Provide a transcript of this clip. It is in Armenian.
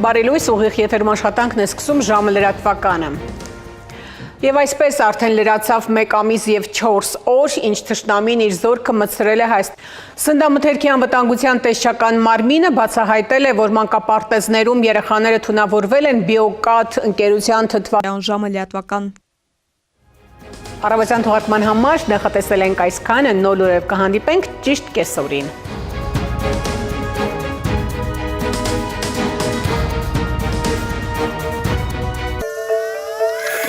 բարի լույս, ուղիղ եթերում աշխատանքն է սկսում ժամը լրատվականը։ Եվ այսպես արդեն լրացավ 1 ամիս և 4 օր, ինչ թշնամին իր զորքը մտցրել է Հայաստան։ Սննդամթերքի անվտանգության տեսչական մարմինը բացահայտել է, որ մանկապարտեզներում երեխաները թունավորվել են Բիոկատ ընկերության թթվական ժամը լրատվական։ Առավոտյան թողարկման համար նախատեսել ենք այսքանը, նոր լուրերով կհանդիպենք ճիշտ կեսօրին։